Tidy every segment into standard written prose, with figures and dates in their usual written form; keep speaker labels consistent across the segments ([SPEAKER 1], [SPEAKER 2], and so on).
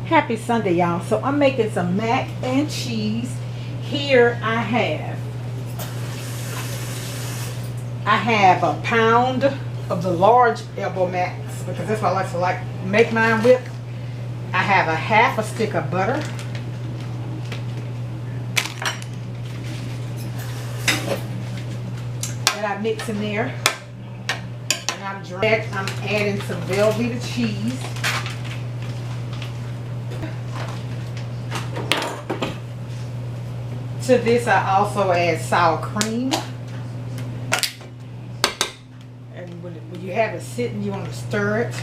[SPEAKER 1] Happy Sunday, y'all. So I'm making some mac and cheese. Here I have a pound of the large elbow macs because that's what I like to make mine with. I have a half a stick of butter. That I mix in there. And I'm adding some velveeta cheese. To this I also add sour cream. And when you have it sitting, you want to stir it.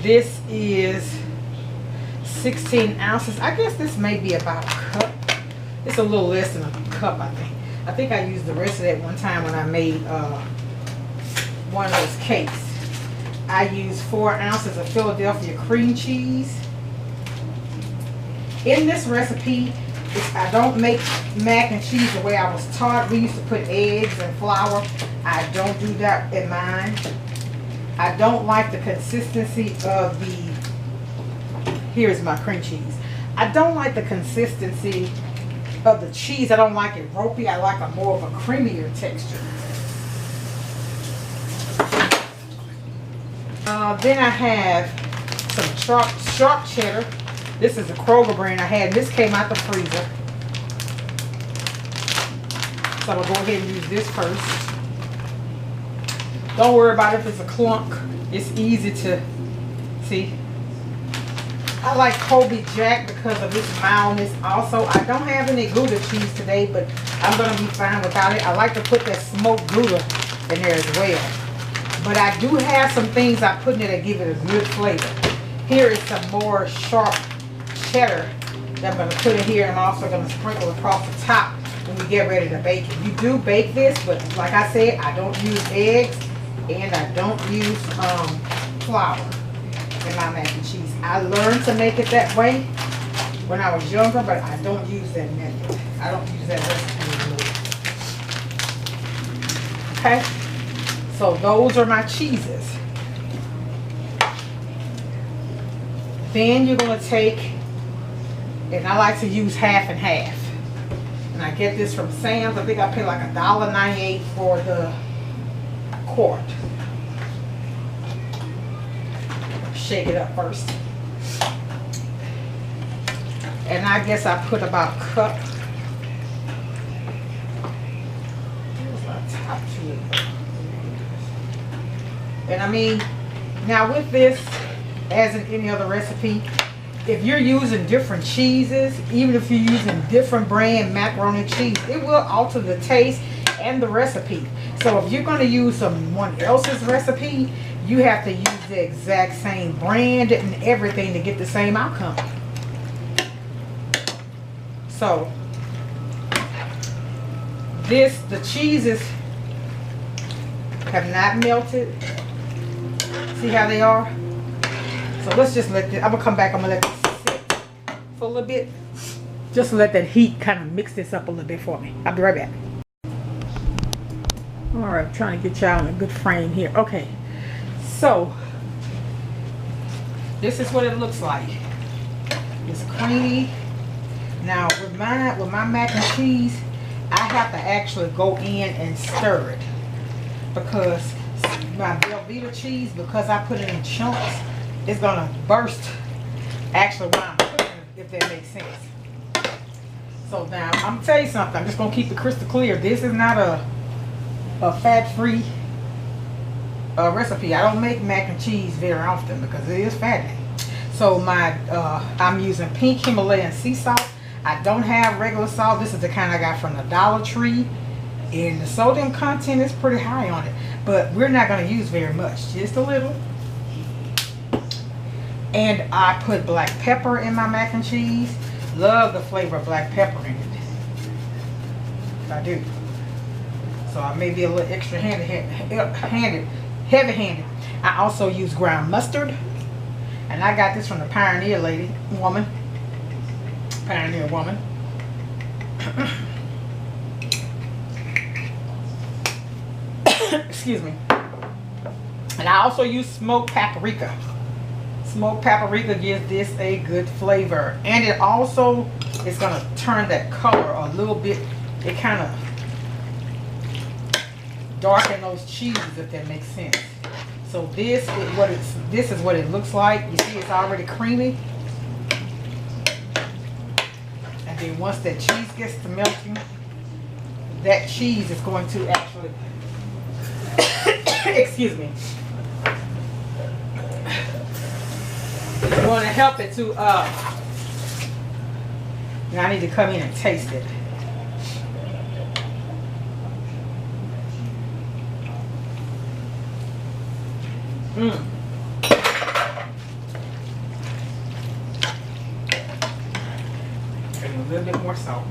[SPEAKER 1] This is 16 ounces. I guess this may be about a cup. It's a little less than a cup, I think. I think I used the rest of that one time when I made one of those cakes. I used 4 ounces of Philadelphia cream cheese. In this recipe, I don't make mac and cheese the way I was taught. We used to put eggs and flour. I don't do that in mine. I don't like the consistency of the, here's my cream cheese. I don't like the consistency of the cheese. I don't like it ropey. I like a more of a creamier texture. Then I have some sharp cheddar. This is a Kroger brand I had. This came out the freezer. So I'm going to go ahead and use this first. Don't worry about if it's a clunk. It's easy to see. I like Colby Jack because of its mildness. Also, I don't have any gouda cheese today, but I'm going to be fine without it. I like to put that smoked gouda in there as well. But I do have some things I put in it that give it a good flavor. Here is some more sharp cheddar that I'm going to put in here. I'm also going to sprinkle across the top when we get ready to bake it. You do bake this, but like I said, I don't use eggs and I don't use flour in my mac and cheese. I learned to make it that way when I was younger, but I don't use that method. I don't use that recipe anymore. Okay, so those are my cheeses. Then you're going to take, and I like to use half and half. And I get this from Sam's. I think I paid like $1.98 for the quart. Shake it up first. And I guess I put about a cup. Here's my top to it. And I mean, now with this, as in any other recipe, if you're using different cheeses, even if you're using different brand macaroni cheese, it will alter the taste and the recipe. So if you're going to use someone else's recipe, you have to use the exact same brand and everything to get the same outcome. So the cheeses have not melted. See how they are? So let's just let this, I'm going to come back, I'm going to let this sit for a little bit. Just let that heat kind of mix this up a little bit for me. I'll be right back. Alright, I'm trying to get y'all in a good frame here. Okay, so this is what it looks like. It's creamy. Now with my mac and cheese, I have to actually go in and stir it. Because my velveeta cheese, because I put it in chunks, it's gonna burst actually when I'm cooking it, if that makes sense. So now I'm gonna tell you something. I'm just gonna keep it crystal clear. This is not a fat-free recipe. I don't make mac and cheese very often because it is fattening. So I'm using pink Himalayan sea salt. I don't have regular salt. This is the kind I got from the Dollar Tree, and the sodium content is pretty high on it. But we're not gonna use very much, just a little. And I put black pepper in my mac and cheese. Love the flavor of black pepper in it. I do. So I may be a little extra heavy-handed. I also use ground mustard. And I got this from the Pioneer woman. Excuse me. And I also use smoked paprika. Smoked paprika gives this a good flavor, and it also is going to turn that color a little bit. It kind of darken those cheeses, if that makes sense. So this is what it looks like. You see, it's already creamy. And then once that cheese gets to melting, that cheese is going to actually excuse me. It's going to help it to now I need to come in and taste it. Getting a little bit more salt.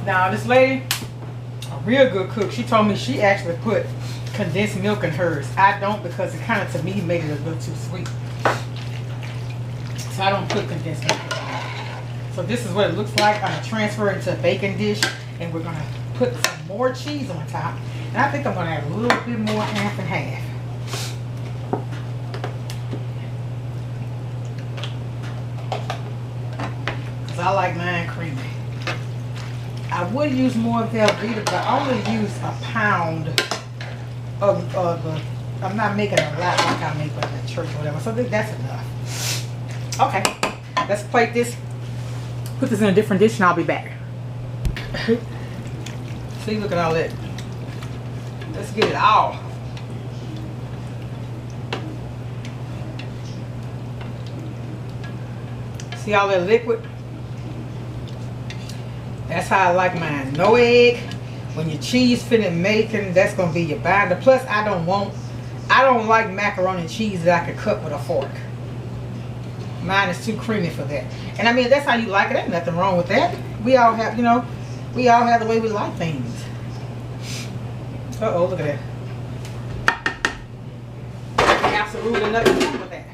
[SPEAKER 1] Now this lady, a real good cook, she told me she actually put condensed milk in hers. I don't, because it kind of, to me, made it a little too sweet. So I don't put condensed milk in it. So this is what it looks like. I'm going to transfer it into a baking dish, and we're going to put some more cheese on top. And I think I'm going to add a little bit more, half and half. Because I like mine creamy. I would use more velveeta, but I only use a pound of the, I'm not making a lot like I make at church or whatever. So that's enough. Okay, let's plate this. Put this in a different dish and I'll be back. See, look at all that. Let's get it all. See all that liquid? That's how I like mine. No egg. When your cheese finna making, that's gonna be your binder. Plus, I don't like macaroni and cheese that I could cut with a fork. Mine is too creamy for that. And I mean, that's how you like it. Ain't nothing wrong with that. We all have, you know, we all have the way we like things. Uh-oh, look at that. Absolutely nothing wrong with that.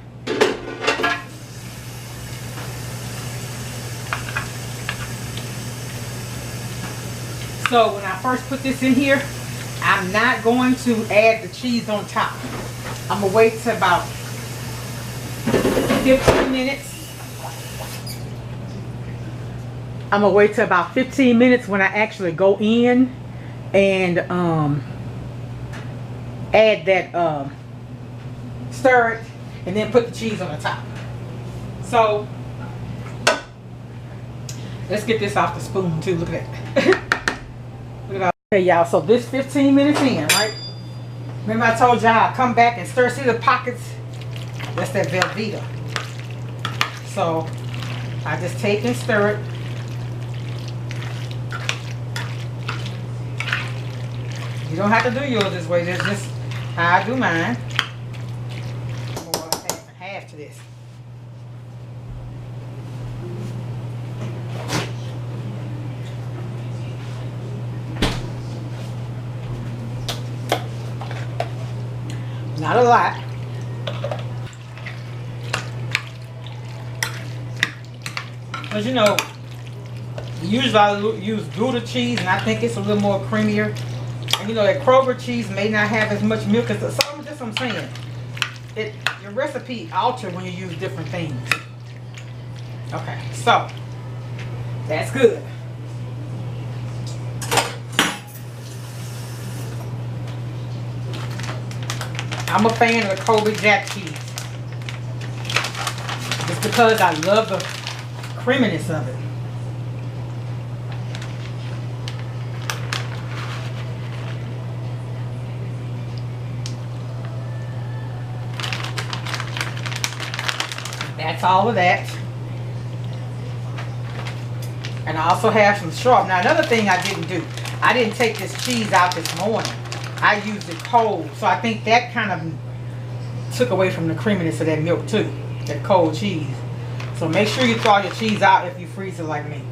[SPEAKER 1] So when I first put this in here, I'm not going to add the cheese on top. I'm gonna wait till about 15 minutes. I'm gonna wait till about 15 minutes when I actually go in and add that, stir it, and then put the cheese on the top. So let's get this off the spoon too. Look at that. Look at that. Okay, y'all. So this 15 minutes in, right? Remember I told y'all come back and stir. See the pockets? That's that velveeta. So I just take and stir it. You don't have to do yours this way. That's just how I do mine. I'm going to half and half to this. Not a lot. Because you know, usually I use Gouda cheese, and I think it's a little more creamier. And you know that Kroger cheese may not have as much milk as the, so that's what I'm saying. Your recipe alters when you use different things. Okay, so that's good. I'm a fan of the Colby Jack cheese. Just because I love the creaminess of it. That's all of that. And I also have some sharp. Now another thing I didn't do, I didn't take this cheese out this morning. I used it cold. So I think that kind of took away from the creaminess of that milk too. That cold cheese. So make sure you thaw your cheese out if you freeze it like me.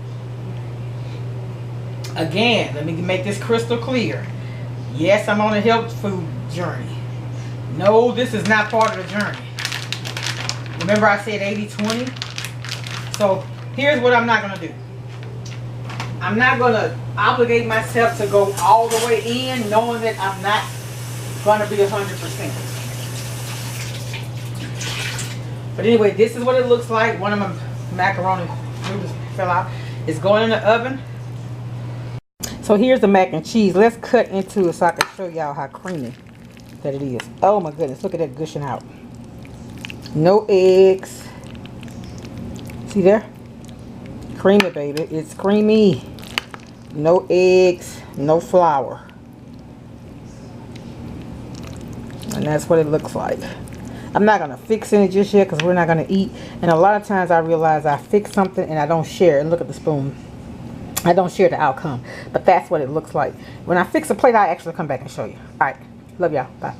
[SPEAKER 1] Again, let me make this crystal clear. Yes, I'm on a health food journey. No, this is not part of the journey. Remember I said 80-20? So here's what I'm not going to do. I'm not going to obligate myself to go all the way in knowing that I'm not going to be 100%. But anyway, this is what it looks like. One of my macaroni noodles fell out. It's going in the oven. So here's the mac and cheese. Let's cut into it so I can show y'all how creamy that it is. Oh my goodness, look at that gushing out. No eggs. See there? Creamy, baby. It's creamy. No eggs, no flour. And that's what it looks like. I'm not going to fix any just yet because we're not going to eat. And a lot of times I realize I fix something and I don't share it. Look at the spoon. I don't share the outcome. But that's what it looks like. When I fix a plate, I actually come back and show you. Alright. Love y'all. Bye.